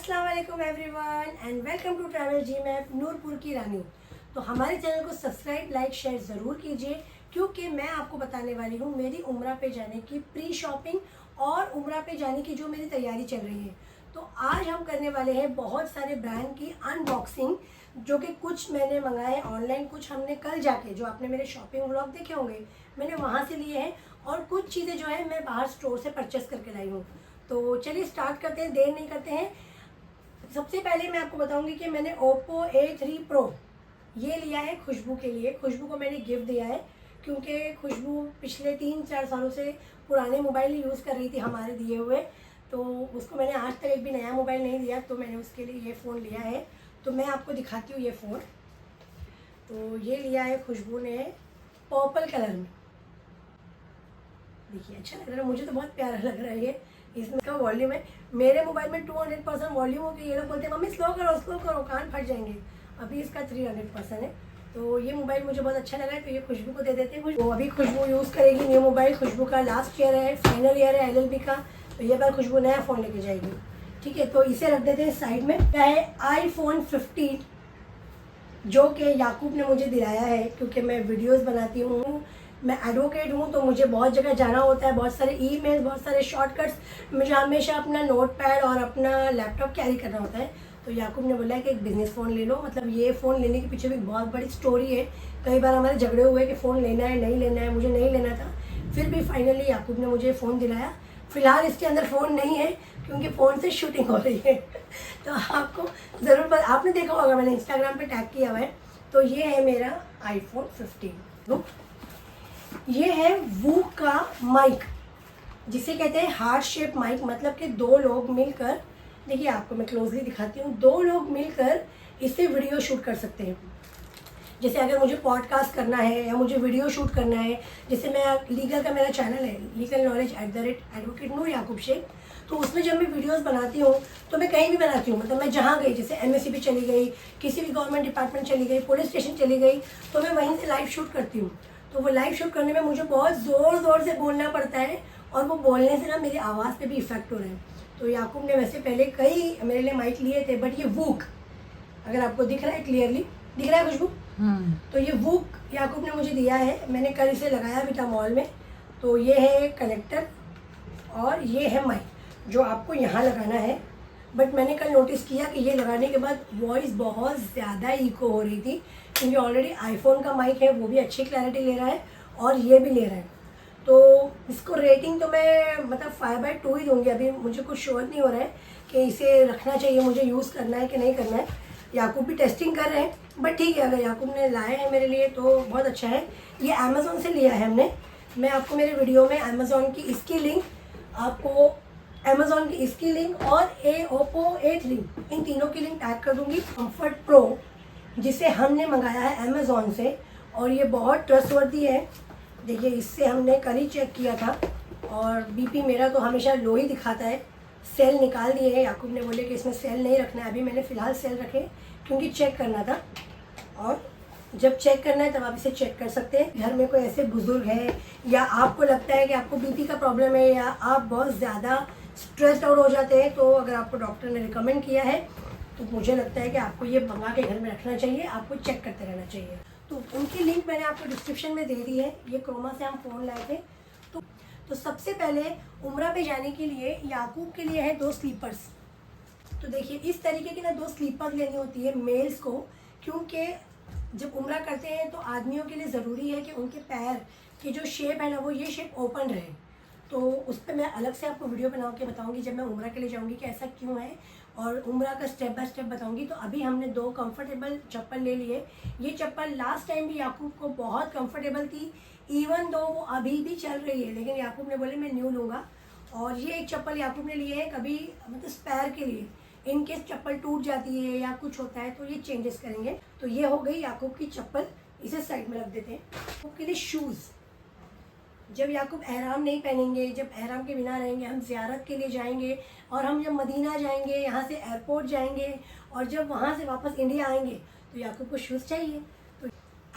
अस्सलाम वालेकुम everyone and welcome to travel G map Noorpur की रानी। तो हमारे चैनल को सब्सक्राइब लाइक शेयर ज़रूर कीजिए क्योंकि मैं आपको बताने वाली हूँ मेरी उम्रा पे जाने की प्री शॉपिंग और उम्रा पे जाने की जो मेरी तैयारी चल रही है। तो आज हम करने वाले हैं बहुत सारे ब्रांड की अनबॉक्सिंग, जो कि कुछ मैंने मंगाए ऑनलाइन, कुछ हमने कल जाके, जो आपने मेरे शॉपिंग व्लॉग देखे होंगे, मैंने वहाँ से लिए हैं, और कुछ चीज़ें जो है मैं बाहर स्टोर से परचेस करके लाई हूँ। तो चलिए स्टार्ट करते हैं, देर नहीं करते हैं। सबसे पहले मैं आपको बताऊंगी कि मैंने Oppo A3 Pro ये लिया है खुशबू के लिए। खुशबू को मैंने गिफ्ट दिया है क्योंकि खुशबू पिछले 3-4 सालों से पुराने मोबाइल यूज़ कर रही थी हमारे दिए हुए, तो उसको मैंने आज तक एक भी नया मोबाइल नहीं दिया, तो मैंने उसके लिए ये फ़ोन लिया है। तो मैं आपको दिखाती हूँ ये फ़ोन। तो ये लिया है खुशबू ने पर्पल कलर में, देखिए अच्छा लग रहा है, मुझे तो बहुत प्यारा लग रहा है ये। इसमें का वॉल्यूम है, मेरे मोबाइल में 200% वॉल्यूम हो गई। ये लोग बोलते हैं मम्मी स्लो करो कान फट जाएंगे। अभी इसका 300% है। तो ये मोबाइल मुझे बहुत अच्छा लगा है, तो ये खुशबू को दे देते हैं। तो अभी खुशबू यूज़ करेगी न्यू मोबाइल। खुशबू का लास्ट ईयर है, फाइनल ईयर है LLB का, तो ये बार खुशबू नया फ़ोन लेके जाएगी। ठीक है, तो इसे रख देते हैं साइड में। क्या है iPhone 15, जो कि याकूब ने मुझे दिलाया है क्योंकि मैं वीडियोस बनाती हूँ, मैं एडवोकेट हूँ, तो मुझे बहुत जगह जाना होता है, बहुत सारे ईमेल, बहुत सारे शॉर्टकट्स, मुझे हमेशा अपना नोटपैड और अपना लैपटॉप कैरी करना होता है। तो याकूब ने बोला कि एक बिज़नेस फ़ोन ले लो। मतलब ये फ़ोन लेने के पीछे भी बहुत बड़ी स्टोरी है। कई बार हमारे झगड़े हुए कि फ़ोन लेना है नहीं लेना है, मुझे नहीं लेना था, फिर भी फाइनली याकूब ने मुझे फ़ोन दिलाया। फ़िलहाल इसके अंदर फ़ोन नहीं है क्योंकि फ़ोन से शूटिंग हो रही है। तो आपको ज़रूर आपने देखा होगा, मैंने इंस्टाग्राम पे टैग किया हुआ है। तो ये है मेरा iPhone 15। ये है वूक का माइक, जिसे कहते हैं हार्ट शेप माइक। मतलब कि दो लोग मिलकर, देखिए आपको मैं क्लोजली दिखाती हूँ, दो लोग मिलकर इससे वीडियो शूट कर सकते हैं। जैसे अगर मुझे पॉडकास्ट करना है या मुझे वीडियो शूट करना है, जैसे मैं लीगल का मेरा चैनल है लीगल नॉलेज @एडवोकेट नूर याकूब शेख, तो उसमें जब मैं वीडियोस बनाती हूँ तो मैं कहीं भी बनाती हूँ। मतलब मैं जहाँ गई, जैसे MSc भी चली गई, किसी भी गवर्नमेंट डिपार्टमेंट चली गई, पुलिस स्टेशन चली गई, तो मैं वहीं से लाइव शूट करती हूँ। तो वो लाइव शूट करने में मुझे बहुत ज़ोर से बोलना पड़ता है, और वो बोलने से ना मेरी आवाज़ पे भी इफेक्ट हो रहा है। तो याकूब ने वैसे पहले कई मेरे लिए माइक लिए थे, बट ये वूक, अगर आपको दिख रहा है क्लियरली, दिख रहा है खुशबू? तो ये वूक याकूब ने मुझे दिया है, मैंने कल इसे लगाया भी था मॉल में। तो ये है कनेक्टर और ये है माइक जो आपको यहाँ लगाना है। बट मैंने कल नोटिस किया कि ये लगाने के बाद वॉइस बहुत ज़्यादा इको हो रही थी, क्योंकि ऑलरेडी आईफोन का माइक है, वो भी अच्छी क्लैरिटी ले रहा है और ये भी ले रहा है। तो इसको रेटिंग तो मैं मतलब 5/2 ही दूँगी। अभी मुझे कुछ श्योर नहीं हो रहा है कि इसे रखना चाहिए, मुझे यूज़ करना है कि नहीं करना है। याकूब भी टेस्टिंग कर रहे हैं, बट ठीक है, अगर याकूब ने लाए हैं मेरे लिए तो बहुत अच्छा है। ये अमेज़ोन से लिया है हमने। मैं आपको मेरे वीडियो में अमेज़ोन की इसकी लिंक, आपको अमेज़ोन की इसकी लिंक और Oppo A3, इन तीनों की लिंक टैग कर दूंगी। कंफर्ट प्रो, जिसे हमने मंगाया है अमेज़ोन से, और ये बहुत ट्रस्टवर्दी है। देखिए, इससे हमने कल ही चेक किया था और BP मेरा तो हमेशा लो ही दिखाता है। सेल निकाल दिए हैं, याकूब ने बोले कि इसमें सेल नहीं रखना है। अभी मैंने फ़िलहाल सेल रखे क्योंकि चेक करना था, और जब चेक करना है तब आप इसे चेक कर सकते हैं। घर में कोई ऐसे बुज़ुर्ग है, या आपको लगता है कि आपको BP का प्रॉब्लम है, या आप बहुत ज़्यादा स्ट्रेस्ड आउट हो जाते हैं, तो अगर आपको डॉक्टर ने रिकमेंड किया है तो मुझे लगता है कि आपको ये मंगा के घर में रखना चाहिए, आपको चेक करते रहना चाहिए। तो उनकी लिंक मैंने आपको डिस्क्रिप्शन में दे दी है। ये क्रोमा से हम फ़ोन लाए थे। तो सबसे पहले उम्रा पे जाने के लिए याकूब के लिए है 2 स्लीपर्स। तो देखिए, इस तरीके की ना 2 स्लीपर्स लेनी होती है मेल्स को, क्योंकि जब उम्रा करते हैं तो आदमियों के लिए ज़रूरी है कि उनके पैर की जो शेप है ना, वो ये शेप ओपन रहे। तो उस पर मैं अलग से आपको वीडियो बना के बताऊंगी जब मैं उम्रा के लिए जाऊंगी कि ऐसा क्यों है, और उम्रा का स्टेप बाय स्टेप बताऊंगी। तो अभी हमने 2 कंफर्टेबल चप्पल ले लिए। ये चप्पल लास्ट टाइम भी याकूब को बहुत कंफर्टेबल थी, इवन दो वो अभी भी चल रही है, लेकिन याकूब ने बोले मैं न्यू लूँगा। और ये एक चप्पल याकूब ने लिए है कभी, मतलब स्पेयर के लिए, इन केस चप्पल टूट जाती है या कुछ होता है तो ये चेंजेस करेंगे। तो ये हो गई याकूब की चप्पल, इसे साइड में रख देते हैं। याकूब के लिए शूज़, जब याकूब एहराम नहीं पहनेंगे, जब एहराम के बिना रहेंगे, हम ज़ियारत के लिए जाएंगे, और हम जब मदीना जाएंगे, यहाँ से एयरपोर्ट जाएंगे, और जब वहाँ से वापस इंडिया आएंगे, तो याकूब को शूज़ चाहिए। तो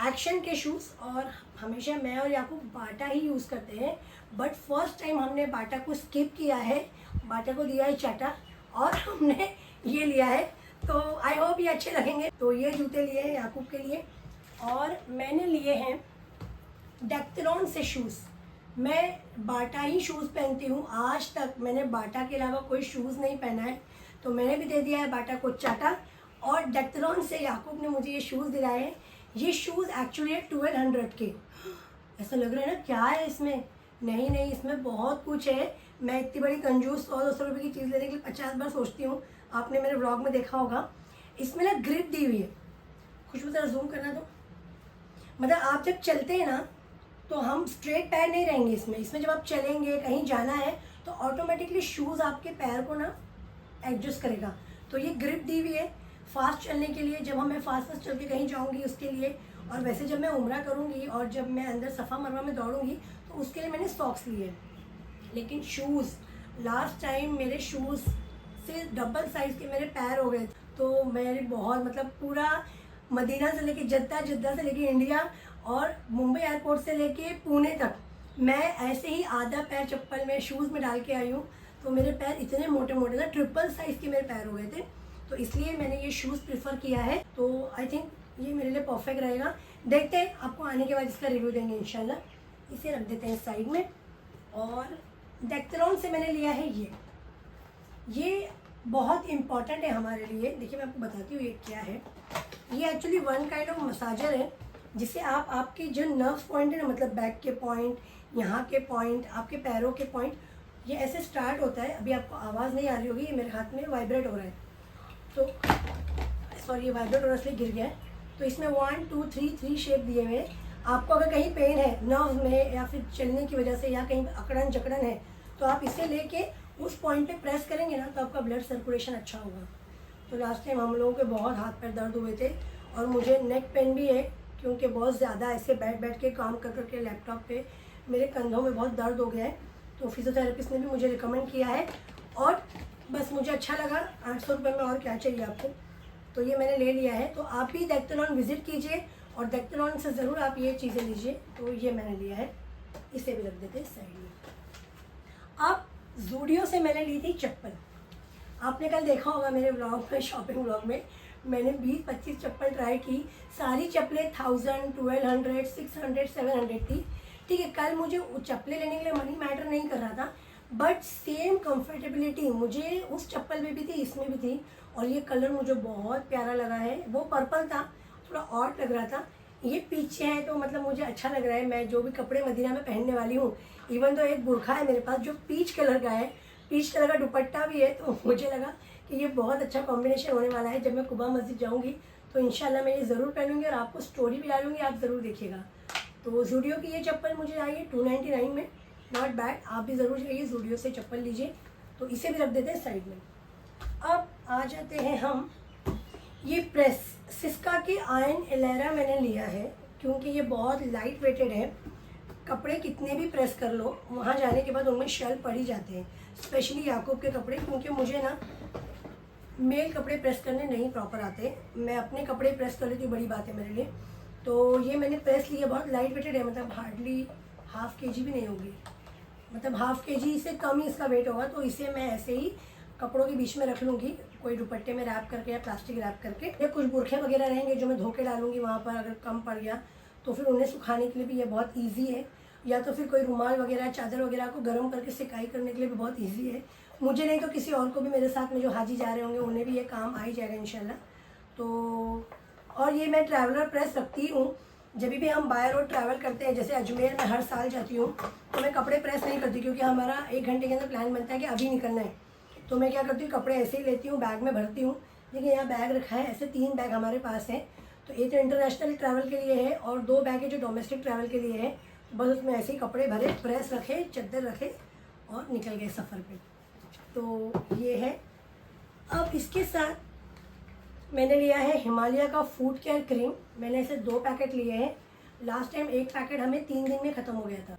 एक्शन के शूज़, और हमेशा मैं और याकूब बाटा ही यूज़ करते हैं, बट फर्स्ट टाइम हमने बाटा को स्किप किया है, बाटा को दिया है चाटा, और हमने ये लिया है, तो आई होप ये अच्छे लगेंगे। तो ये जूते लिए हैं याकूब के लिए। और मैंने लिए हैं डेक्थलॉन से शूज़। मैं बाटा ही शूज़ पहनती हूँ, आज तक मैंने बाटा के अलावा कोई शूज़ नहीं पहना है, तो मैंने भी दे दिया है बाटा को चाटा। और डेक्थलॉन से याकूब ने मुझे ये शूज़ दिलाए हैं। ये शूज़ एक्चुअली है 1200 के। ऐसा लग रहा है ना क्या है इसमें, नहीं नहीं, इसमें बहुत कुछ है। मैं इतनी बड़ी कंजूस 100-200 रुपये की चीज़ लेने के लिए 50 बार सोचती हूँ, आपने मेरे व्लॉग में देखा होगा। इसमें ना ग्रिप दी हुई है, खुशबू ज़रा जूम करना दो। मतलब आप जब चलते हैं ना तो हम स्ट्रेट पैर नहीं रहेंगे इसमें जब आप चलेंगे, कहीं जाना है तो ऑटोमेटिकली शूज़ आपके पैर को ना एडजस्ट करेगा। तो ये ग्रिप दी हुई है फास्ट चलने के लिए, जब मैं फास्ट चल के कहीं जाऊँगी उसके लिए, और वैसे जब मैं उम्रा करूँगी और जब मैं अंदर सफ़ा मरवा में दौड़ूँगी तो उसके लिए मैंने सॉक्स लिए। लेकिन शूज़, लास्ट टाइम मेरे शूज़ से डबल साइज़ के मेरे पैर हो गए, तो मेरे बहुत मतलब पूरा मदीना से लेके जद्दा, जद्दा से लेके इंडिया और मुंबई एयरपोर्ट से लेके पुणे तक मैं ऐसे ही आधा पैर चप्पल में शूज़ में डाल के आई हूँ। तो मेरे पैर इतने मोटे मोटे थे, ट्रिपल साइज़ के मेरे पैर हो गए थे, तो इसलिए मैंने ये शूज़ प्रेफर किया है। तो आई थिंक ये मेरे लिए परफेक्ट रहेगा। देखते हैं, आपको आने के बाद इसका रिव्यू देंगे इंशाल्लाह। इसे रख देते हैं साइड में। और डेक्थलॉन से मैंने लिया है ये बहुत इम्पॉर्टेंट है हमारे लिए। देखिए मैं आपको बताती हूँ ये क्या है। ये actually one kind of massager है, जिससे आप आपके जो नर्व्स पॉइंट है ना, मतलब बैक के पॉइंट, यहाँ के पॉइंट, आपके पैरों के पॉइंट, ये ऐसे स्टार्ट होता है। अभी आपको आवाज़ नहीं आ रही होगी, ये मेरे हाथ में वाइब्रेट हो रहा है, तो सॉरी ये वाइब्रेट हो रहा है इसलिए गिर गया है। तो इसमें 1 2 3 शेप दिए हुए हैं। आपको अगर कहीं पेन है नर्व में या फिर चलने की वजह से या कहीं अकड़न जकड़न है, तो आप इसे लेके उस पॉइंट पे प्रेस करेंगे ना तो आपका ब्लड सर्कुलेशन अच्छा होगा। तो लास्ट टाइम हम लोगों के बहुत हाथ पैर दर्द हुए थे, और मुझे नेक पेन भी है, क्योंकि बहुत ज़्यादा ऐसे बैठ बैठ के काम कर करके लैपटॉप पे मेरे कंधों में बहुत दर्द हो गया है। तो फिजियोथेरेपिस्ट ने भी मुझे रिकमेंड किया है, और बस मुझे अच्छा लगा। 800 रुपये में और क्या चाहिए आपको, तो ये मैंने ले लिया है। तो आप भी डेक्थलॉन विज़िट कीजिए और डेक्थलॉन से ज़रूर आप ये चीज़ें लीजिए। तो ये मैंने लिया है, इसे भी रख देते हैं साइड में। अब ज़ूडियो से मैंने ली थी चप्पल। आपने कल देखा होगा मेरे व्लॉग में, शॉपिंग व्लॉग में, मैंने 20-25 चप्पल ट्राई की। सारी चप्पलें 1000, 1200, 600, 700 थी। ठीक है, कल मुझे चप्पलें लेने के लिए मनी मैटर नहीं कर रहा था, बट सेम कंफर्टेबिलिटी मुझे उस चप्पल में भी थी, इसमें भी थी। और ये कलर मुझे बहुत प्यारा लगा है। वो पर्पल था, थोड़ा ऑड लग रहा था, ये पीछे है तो मतलब मुझे अच्छा लग रहा है। मैं जो भी कपड़े मदीना में पहनने वाली हूँ, इवन तो एक बुरखा है मेरे पास जो पीच कलर का है, पीच कलर का दुपट्टा भी है, तो मुझे लगा कि ये बहुत अच्छा कॉम्बिनेशन होने वाला है। जब मैं कुबा मस्जिद जाऊँगी तो इंशाल्लाह मैं ये ज़रूर पहनूंगी और आपको स्टोरी भी डालूंगी, आप ज़रूर देखिएगा। तो ज़ूडियो की ये चप्पल मुझे आई है 299 में, नॉट बैड। आप भी ज़रूर जाइए ज़ूडियो से चप्पल लीजिए। तो इसे भी रख देते हैं साइड में। अब आ जाते हैं हम, ये प्रेस सिस्का के आयन एलेरा मैंने लिया है, क्योंकि ये बहुत लाइट वेटेड है। कपड़े कितने भी प्रेस कर लो, वहाँ जाने के बाद उनमें शेल पड़ ही जाते हैं, स्पेशली याकूब के कपड़े, क्योंकि मुझे ना मेल कपड़े प्रेस करने नहीं प्रॉपर आते। मैं अपने कपड़े प्रेस कर लेती हूँ, बड़ी बात है मेरे लिए। तो ये मैंने प्रेस लिया, बहुत लाइट वेटेड है, मतलब हार्डली ½ kg भी नहीं होगी, मतलब ½ kg से कम ही इसका वेट होगा। तो इसे मैं ऐसे ही कपड़ों के बीच में रख लूँगी, कोई दुपट्टे में रैप करके या प्लास्टिक रैप करके, या कुछ बुरखे वगैरह रहेंगे जो मैं धो के डालूँगी वहाँ पर, अगर कम पड़ गया तो फिर उन्हें सुखाने के लिए भी ये बहुत ईजी है। या तो फिर कोई रुमाल वगैरह, चादर वगैरह को गर्म करके सिकाई करने के लिए भी बहुत ईजी है। मुझे नहीं तो किसी और को भी, मेरे साथ में जो हाजी जा रहे होंगे उन्हें भी ये काम आ ही जाएगा इंशाल्लाह। तो और ये मैं ट्रैवलर प्रेस रखती हूँ, जब भी हम बाय रोड ट्रैवल करते हैं, जैसे अजमेर में हर साल जाती हूँ, तो मैं कपड़े प्रेस नहीं करती, क्योंकि हमारा 1 घंटे के अंदर प्लान बनता है कि अभी निकलना है। तो मैं क्या करती हूँ, कपड़े ऐसे ही लेती हूँ, बैग में भरती हूँ। देखिए यहाँ बैग रखा है, ऐसे 3 बैग हमारे पास हैं। तो एक तो इंटरनेशनल ट्रैवल के लिए है और 2 बैग है जो डोमेस्टिक ट्रैवल के लिए है। बस उसमें ऐसे ही कपड़े भरे, प्रेस रखे, चद्दर रखे और निकल गए सफ़र पे। तो ये है। अब इसके साथ मैंने लिया है हिमालय का फूड केयर क्रीम। मैंने ऐसे 2 पैकेट लिए हैं। लास्ट टाइम 1 पैकेट हमें 3 दिन में ख़त्म हो गया था।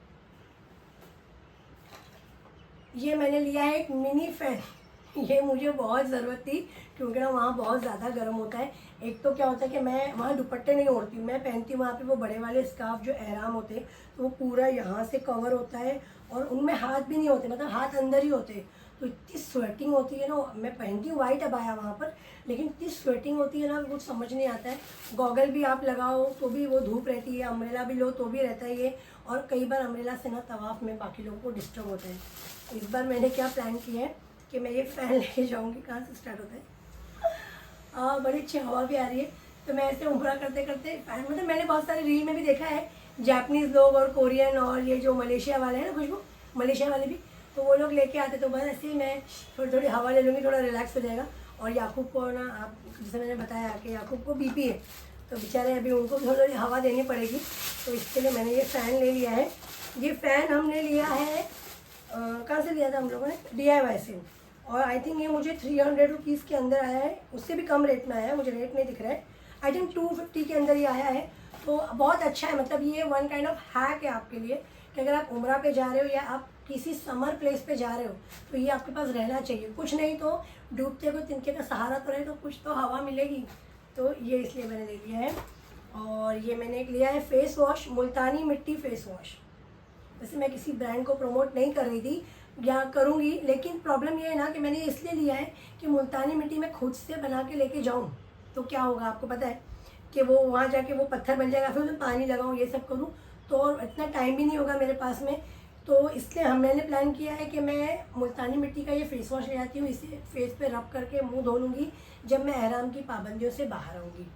ये मैंने लिया है एक मिनी फैन, ये मुझे बहुत ज़रूरत थी, क्योंकि ना वहाँ बहुत ज़्यादा गर्म होता है। एक तो क्या होता है कि मैं वहाँ दुपट्टे नहीं ओढ़ती हूँ, मैं पहनती हूँ वहाँ पे वो बड़े वाले स्कार्फ जो एहराम होते हैं, तो वो पूरा यहाँ से कवर होता है और उनमें हाथ भी नहीं होते, मतलब हाथ अंदर ही होते। तो इतनी स्वेटिंग होती है ना, मैं पहनती हूँ वाइट अबाया वहाँ पर, लेकिन इतनी स्वेटिंग होती है ना कुछ समझ नहीं आता है। गॉगल भी आप लगाओ तो भी वो धूप रहती है, अम्ब्रेला भी लो तो भी रहता है ये, और कई बार अम्ब्रेला से ना तवाफ में बाकी लोगों को डिस्टर्ब होता है। इस बार मैंने क्या प्लान किया है कि मैं ये फ़ैन लेके जाऊँगी। कहाँ से स्टार्ट होता है? बड़ी अच्छी हवा भी आ रही है। तो मैं ऐसे उम्रा करते करते फ़ैन, मतलब मैंने बहुत सारे रील में भी देखा है, जापानीज़ लोग और कोरियन और ये जो मलेशिया वाले हैं ना, खुशबू मलेशिया वाले भी, तो वो लोग लेके आते, तो बस ऐसे ही मैं थोड़ी थोड़ी हवा ले लूँगी, थोड़ा रिलैक्स हो जाएगा। और याकूब को ना, आप जैसे मैंने बताया कि याकूब को बीपी है, तो बेचारे अभी उनको थोड़ी थोड़ी हवा देनी पड़ेगी, तो इसके लिए मैंने ये फ़ैन ले लिया है। ये फ़ैन हमने लिया है कहाँ से लिया था हम लोगों ने? DIY से। और आई थिंक ये मुझे 300 रुपीज़ के अंदर आया है, उससे भी कम रेट में आया है, मुझे रेट नहीं दिख रहा है। आई थिंक 250 के अंदर ये आया है, तो बहुत अच्छा है। मतलब ये वन काइंड ऑफ हैक है आपके लिए कि अगर आप उम्रा पे जा रहे हो या आप किसी समर प्लेस पे जा रहे हो तो ये आपके पास रहना चाहिए। कुछ नहीं तो डूबते को तिनके का सहारा तो रहे, तो कुछ तो हवा मिलेगी। तो ये इसलिए मैंने ले लिया है। और ये मैंने एक लिया है फेस वॉश, मुल्तानी मिट्टी फेस वॉश। वैसे मैं किसी ब्रांड को प्रमोट नहीं कर रही थी या करूँगी, लेकिन प्रॉब्लम ये है ना कि मैंने इसलिए लिया है कि मुल्तानी मिट्टी मैं खुद से बना के लेके जाऊँ तो क्या होगा आपको पता है कि वो वहाँ जाके वो पत्थर बन जाएगा, फिर उसमें पानी लगाऊँ, ये सब करूँ, तो इतना टाइम भी नहीं होगा मेरे पास में। तो इसलिए मैंने प्लान किया है कि मैं मुल्तानी मिट्टी का ये फेस वॉश ले आती हूँ, इसे फेस पे रब करके मुंह धो लूँगी जब मैं एहराम की पाबंदियों से बाहर आऊँगी।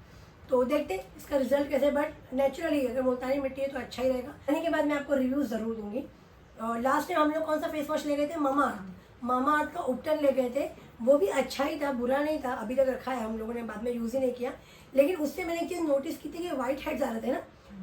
तो देखते हैं इसका रिजल्ट कैसे, बट नेचुरली अगर मुल्तानी मिट्टी है तो अच्छा ही रहेगा। आने के बाद मैं आपको रिव्यूज़ ज़रूर दूँगी। और लास्ट टाइम हम लोग कौन सा फेस वॉश ले गए थे? मामा अर्थ का उपटन ले गए थे, वो भी अच्छा ही था, बुरा नहीं था। अभी तक रखा है हम लोगों ने, बाद में यूज़ ही नहीं किया। लेकिन उससे मैंने एक चीज़ नोटिस की थी कि वाइट हेड्स आ रहे थे ना,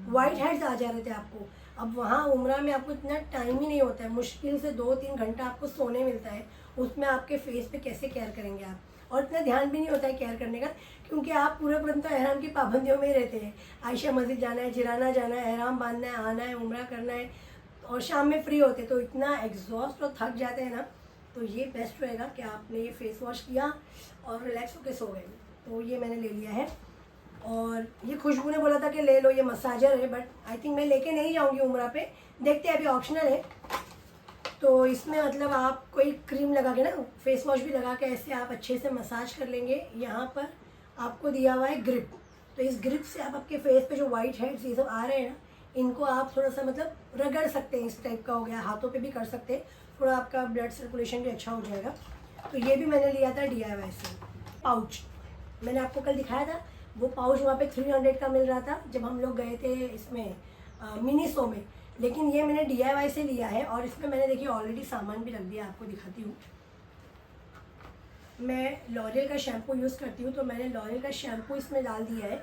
वाइट हेड्स आ जा रहे थे आपको। अब वहाँ उम्रा में आपको इतना टाइम ही नहीं होता है, मुश्किल से 2-3 घंटा आपको सोने मिलता है, उसमें आपके फेस पे कैसे केयर करेंगे आप? और इतना ध्यान भी नहीं होता है केयर करने का, क्योंकि आप पूरे पूरे तो एहराम की पाबंदियों में ही रहते हैं। आयशा मस्जिद जाना है, जिराना जाना है, एहराम बांधना है, आना है, उम्रा करना है, और शाम में फ्री होते, तो इतना एग्जॉस्ट और थक जाते हैं ना, तो ये बेस्ट रहेगा कि आपने ये फेस वॉश किया और रिलैक्स होकर सो गए। तो ये मैंने ले लिया है। और ये खुशबू ने बोला था कि ले लो, ये मसाजर है, बट आई थिंक मैं लेके नहीं जाऊंगी उम्रा पे, देखते हैं, अभी ऑप्शनल है। तो इसमें मतलब आप कोई क्रीम लगा के ना, फेस वॉश भी लगा के ऐसे आप अच्छे से मसाज कर लेंगे। यहाँ पर आपको दिया हुआ है ग्रिप, तो इस ग्रिप से आप आपके फेस पे जो वाइट हेड्स ये सब आ रहे हैं ना, इनको आप थोड़ा सा मतलब रगड़ सकते हैं, इस टाइप का हो गया, हाथों पे भी कर सकते हैं, थोड़ा आपका ब्लड सर्कुलेशन भी अच्छा हो जाएगा। तो ये भी मैंने लिया था DIY से। पाउच मैंने आपको कल दिखाया था, वो पाउच वहाँ पे 300 का मिल रहा था जब हम लोग गए थे इसमें मिनीसो में, लेकिन ये मैंने DIY से लिया है। और इसमें मैंने देखिए ऑलरेडी सामान भी रख दिया, आपको दिखाती हूँ। मैं लॉरियल का शैम्पू यूज़ करती हूँ, तो मैंने लॉरियल का शैम्पू इसमें डाल दिया है।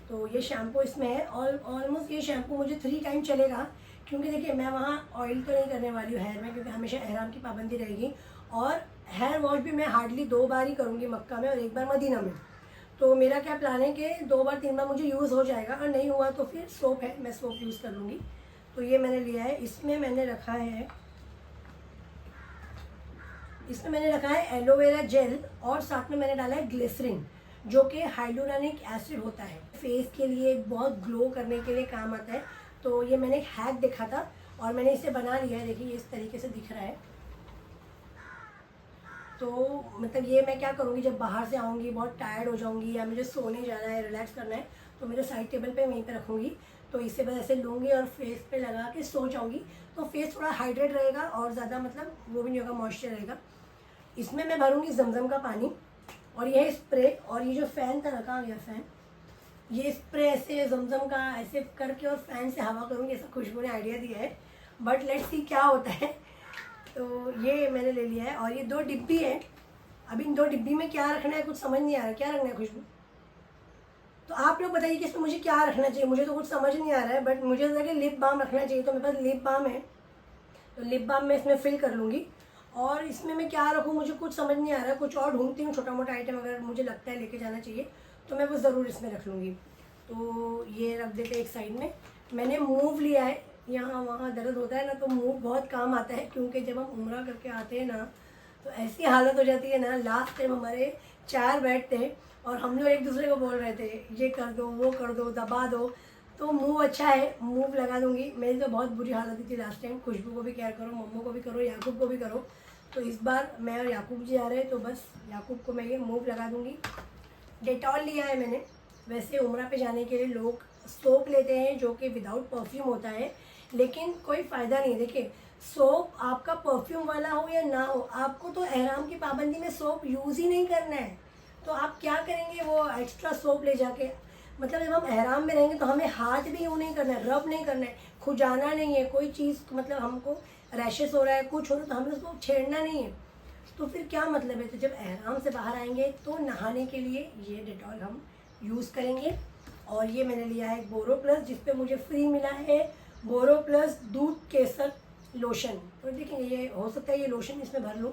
तो ये शैम्पू इसमें है, और ऑलमोस्ट ये शैम्पू मुझे 3 टाइम चलेगा, क्योंकि देखिए मैं वहाँ ऑयल तो नहीं करने वाली हूँ हेयर में, क्योंकि हमेशा एहराम की पाबंदी रहेगी। और हेयर वॉश भी मैं हार्डली 2 बार ही करूँगी, मक्का में और 1 बार मदीना में। तो मेरा क्या प्लान है कि 2 बार 3 बार मुझे यूज़ हो जाएगा, और नहीं हुआ तो फिर सोप है, मैं सोप यूज़ कर लूँगी। तो ये मैंने लिया है। इसमें मैंने रखा है एलोवेरा जेल, और साथ में मैंने डाला है ग्लिसरीन, जो कि हाइलुरोनिक एसिड होता है, फेस के लिए बहुत ग्लो करने के लिए काम आता है। तो ये मैंने एक हैक देखा था और मैंने इसे बना लिया है। देखिए इस तरीके से दिख रहा है। तो मतलब ये मैं क्या करूँगी, जब बाहर से आऊँगी बहुत टायर्ड हो जाऊँगी या मुझे सोने जाना है, रिलैक्स करना है, तो मेरे साइड टेबल पे वहीं पे रखूँगी। तो इसे बस ऐसे लूँगी और फेस पे लगा के सो जाऊँगी, तो फेस थोड़ा हाइड्रेट रहेगा और ज़्यादा मतलब वो भी नहीं होगा, मॉइस्चर रहेगा। इसमें मैं भरूँगी जमजम का पानी, और यह स्प्रे, और ये जो फ़ैन था ना, कहाँ गया फ़ैन, ये स्प्रे ऐसे जमजम का ऐसे करके और फ़ैन से हवा करूँगी, ऐसा खुशबू ने आइडिया दिया है, बट लेट्स सी क्या होता है। तो ये मैंने ले लिया है। और ये 2 डिब्बी है, अभी इन 2 डिब्बी में क्या रखना है कुछ समझ नहीं आ रहा, क्या रखना है खुशबू? तो आप लोग बताइए कि इसमें मुझे क्या रखना चाहिए, मुझे तो कुछ समझ नहीं आ रहा है, बट मुझे लगा कि लिप बाम रखना चाहिए, तो मेरे पास लिप बाम है, तो लिप बाम मैं इसमें फिल कर लूँगी। और इसमें मैं क्या रखूँ मुझे कुछ समझ नहीं आ रहा है, कुछ और ढूंढती हूँ छोटा मोटा आइटम, अगर मुझे लगता है लेके जाना चाहिए तो मैं वो ज़रूर इसमें रख लूँगी। तो ये रख देते एक साइड में। मैंने मूव लिया है, यहाँ वहाँ दर्द होता है ना, तो मूव बहुत काम आता है, क्योंकि जब हम उम्रा करके आते हैं ना, तो ऐसी हालत हो जाती है ना। लास्ट टाइम हमारे 4 बेड थे और हम लोग एक दूसरे को बोल रहे थे ये कर दो, वो कर दो, दबा दो। तो मूव अच्छा है, मूव लगा दूंगी। मेरी तो बहुत बुरी हालत थी लास्ट टाइम। खुशबू को भी केयर करो, मम्मू को भी करो, याकूब को भी करो। तो इस बार मैं और याकूब जी आ रहे हैं, तो बस याकूब को मैं ये मूव लगा दूँगी। डेटॉल लिया है मैंने। वैसे उम्रा पे जाने के लिए लोग सोप लेते हैं जो कि विदाउट परफ्यूम होता है, लेकिन कोई फ़ायदा नहीं है। देखिए, सोप आपका परफ्यूम वाला हो या ना हो, आपको तो एहराम की पाबंदी में सोप यूज़ ही नहीं करना है। तो आप क्या करेंगे वो एक्स्ट्रा सोप ले जाके? मतलब जब हम एहराम में रहेंगे तो हमें हाथ भी यूँ नहीं करना है, रब नहीं करना है, खुजाना नहीं है कोई चीज़। मतलब हमको रैशेस हो रहा है, कुछ हो रहा है, तो हमें उसको छेड़ना नहीं है। तो फिर क्या मतलब है? तो जब एहराम से बाहर आएंगे तो नहाने के लिए ये डेटॉल हम यूज़ करेंगे। और ये मैंने लिया है बोरो प्लस, जिस पे मुझे फ्री मिला है बोरो प्लस दूध केसर लोशन। तो देखेंगे, ये हो सकता है ये लोशन इसमें भर लूँ।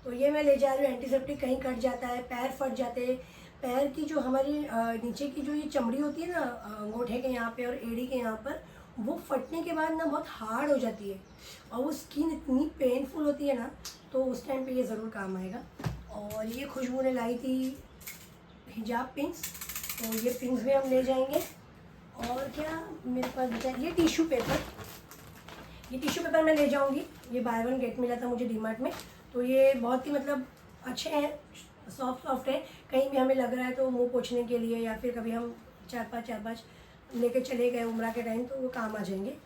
तो ये मैं ले जा रही हूँ। एंटीसेप्टिक कहीं कट जाता है, पैर फट जाते हैं, पैर की जो हमारी नीचे की जो ये चमड़ी होती है ना, अंगूठे के यहाँ पे और एड़ी के यहाँ पर, वो फटने के बाद ना बहुत हार्ड हो जाती है और वो स्किन इतनी पेनफुल होती है ना, तो उस टाइम पे ये ज़रूर काम आएगा। और ये खुशबू ने लाई थी हिजाब पिंस, तो ये पिंस भी हम ले जाएंगे। और क्या मेरे पास बचा, ये टिश्यू पेपर। ये टिश्यू पेपर मैं ले जाऊंगी। ये बाय वन गेट मिला था मुझे डीमार्ट में। तो ये बहुत ही मतलब अच्छे हैं, सॉफ्ट सॉफ्ट है। कहीं भी हमें लग रहा है तो मुंह पोंछने के लिए, या फिर कभी हम चार पाँच लेके चले गए उम्रा के टाइम, तो वो काम आ जाएंगे।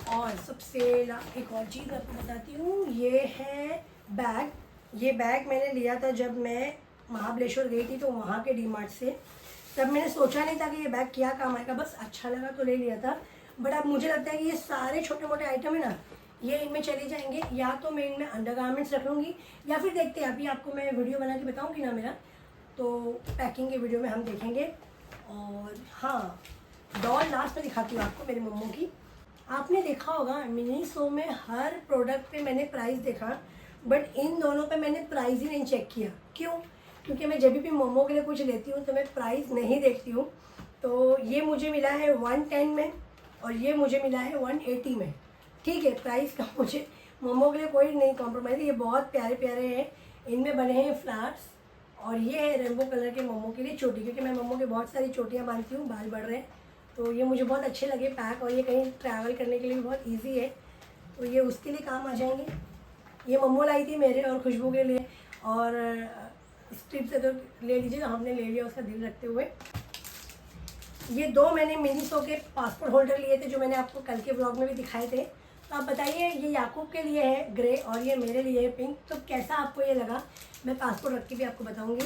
और सबसे एक और चीज़ आपको बताती हूँ, ये है बैग। ये बैग मैंने लिया था जब मैं महाबलेश्वर गई थी, तो वहाँ के डीमार्ट से। तब मैंने सोचा नहीं था कि ये बैग क्या काम आएगा, बस अच्छा लगा तो ले लिया था। बट अब मुझे लगता है कि ये सारे छोटे मोटे आइटम है ना, ये इनमें चले जाएंगे। या तो मैं इनमें अंडरगारमेंट्स रख लूँगी, या फिर देखते हैं, अभी आपको मैं वीडियो बना के बताऊँगी ना मेरा, तो पैकिंग के वीडियो में हम देखेंगे। और हाँ, डॉल लास्ट में दिखाती हूँ आपको मेरे मम्मो की। आपने देखा होगा मिनीसो में हर प्रोडक्ट पे मैंने प्राइस देखा, बट इन दोनों पे मैंने प्राइस ही नहीं चेक किया। क्यों? क्योंकि मैं जब भी मोमो के लिए कुछ लेती हूँ तो मैं प्राइस नहीं देखती हूँ। तो ये मुझे मिला है 110 में और ये मुझे मिला है 180 में। ठीक है, प्राइस का मुझे मोमो के लिए कोई नहीं कॉम्प्रोमाइज़। ये बहुत प्यारे प्यारे हैं, इनमें बने हैं फ्लावर्स। और ये है रेनबो कलर के मोमो के लिए चोटी, क्योंकि मैं मोमो के बहुत सारी चोटियाँ बांधती हूँ, बाल बढ़ रहे हैं, तो ये मुझे बहुत अच्छे लगे पैक। और ये कहीं ट्रैवल करने के लिए भी बहुत ईजी है, तो ये उसके लिए काम आ जाएंगे। ये मम्मो लाई थी मेरे और खुशबू के लिए, और स्ट्रिप से तो ले लीजिए, तो हमने ले लिया उसका दिल रखते हुए। ये दो मैंने मिनीसो के पासपोर्ट होल्डर लिए थे, जो मैंने आपको कल के ब्लॉग में भी दिखाए थे। तो आप बताइए, ये याकूब के लिए है ग्रे और ये मेरे लिए है पिंक। तो कैसा आपको ये लगा? मैं पासपोर्ट रख के भी आपको बताऊँगी,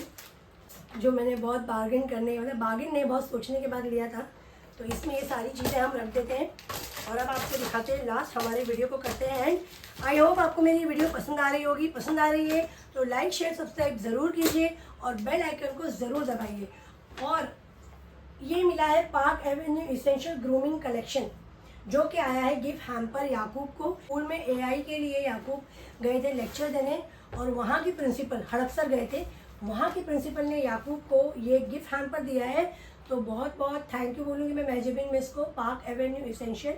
जो मैंने बहुत बार्गेन करने, मतलब बार्गेन नहीं, बहुत सोचने के बाद लिया था। तो इसमें ये सारी चीज़ें हम रख देते हैं और अब आपको दिखाते हैं लास्ट, हमारे वीडियो को करते हैं एंड। आई होप आपको मेरी वीडियो पसंद आ रही होगी। पसंद आ रही है तो लाइक शेयर सब्सक्राइब ज़रूर कीजिए और बेल आइकन को ज़रूर दबाइए। और ये मिला है park Avenue essential grooming collection, जो कि आया है गिफ्ट हैम्पर याकूब को। स्कूल में AI के लिए याकूब गए थे लेक्चर देने, और वहाँ की प्रिंसिपल हड़पसर गए थे, वहाँ की प्रिंसिपल ने याकूब को ये गिफ्ट हैम्पर दिया है। तो बहुत बहुत थैंक यू बोलूँगी मैं महजबीन मिस को, पार्क एवेन्यू इसेंशियल,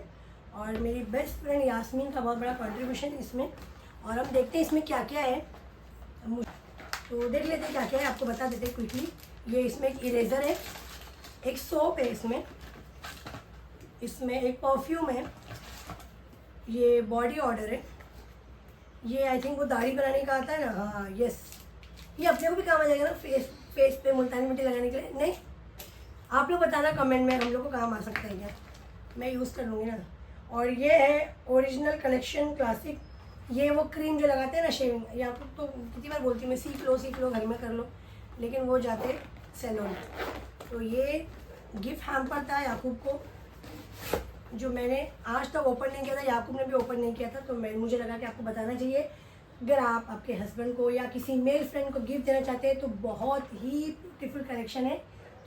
और मेरी बेस्ट फ्रेंड यास्मीन का बहुत बड़ा कंट्रीब्यूशन इसमें। और अब देखते हैं इसमें क्या क्या है, तो देख लेते हैं क्या क्या है, आपको बता देते हैं क्विकली। ये इसमें एक इरेज़र है, एक सोप है इसमें एक परफ्यूम है, ये बॉडी ऑर्डर है, ये आई थिंक वो दाढ़ी बनाने का आता है ना, हाँ यस, ये अपने को भी काम आ जाएगा ना फेस पे मुल्तानी मिट्टी लगाने के लिए। नहीं, आप लोग बताना कमेंट में, हम लोग को काम आ सकता है क्या, मैं यूज़ कर लूँगी ना। और ये है ओरिजिनल कलेक्शन क्लासिक, ये वो क्रीम जो लगाते हैं ना शेविंग, या तो कितनी बार बोलती हूँ मैं, सीख लो घर में कर लो, लेकिन वो जाते सैलून। तो ये गिफ्ट हैम्पर था याकूब को, जो मैंने आज तक ओपन नहीं किया था, याकूब ने भी ओपन नहीं किया था, तो मुझे लगा कि आपको बताना चाहिए। अगर आप आपके हस्बैंड को या किसी मेल फ्रेंड को गिफ्ट देना चाहते हैं तो बहुत ही ब्यूटीफुल कलेक्शन है,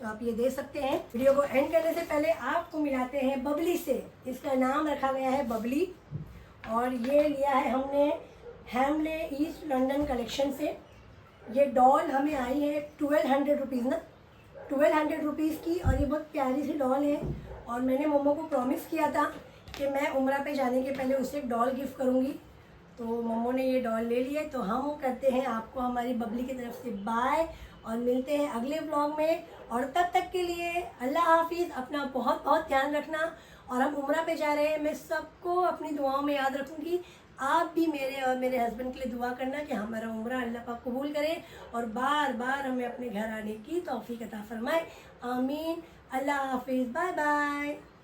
तो आप ये दे सकते हैं। वीडियो को एंड करने से पहले आपको मिलाते हैं बबली से। इसका नाम रखा गया है बबली, और ये लिया है हमने हैमले ईस्ट लंदन कलेक्शन से। ये डॉल हमें आई है 1200 रुपीज़ ना, 1200 रुपीज़ की, और ये बहुत प्यारी सी डॉल है। और मैंने मोमो को प्रॉमिस किया था कि मैं उम्रा पे जाने के पहले उसे एक डॉल गिफ्ट करूँगी, तो मोमो ने ये डॉल ले लिया। तो हम करते हैं आपको हमारी बबली की तरफ से बाय, और मिलते हैं अगले व्लॉग में। और तब तक के लिए अल्लाह हाफिज़, अपना बहुत बहुत ध्यान रखना। और हम उम्रा पे जा रहे हैं, मैं सबको अपनी दुआओं में याद रखूँगी। आप भी मेरे और मेरे हस्बैंड के लिए दुआ करना कि हमारा उम्रा अल्लाह पाक कबूल करे और बार बार हमें अपने घर आने की तौफीक अता फरमाए। आमीन। अल्लाह हाफिज़। Bye bye.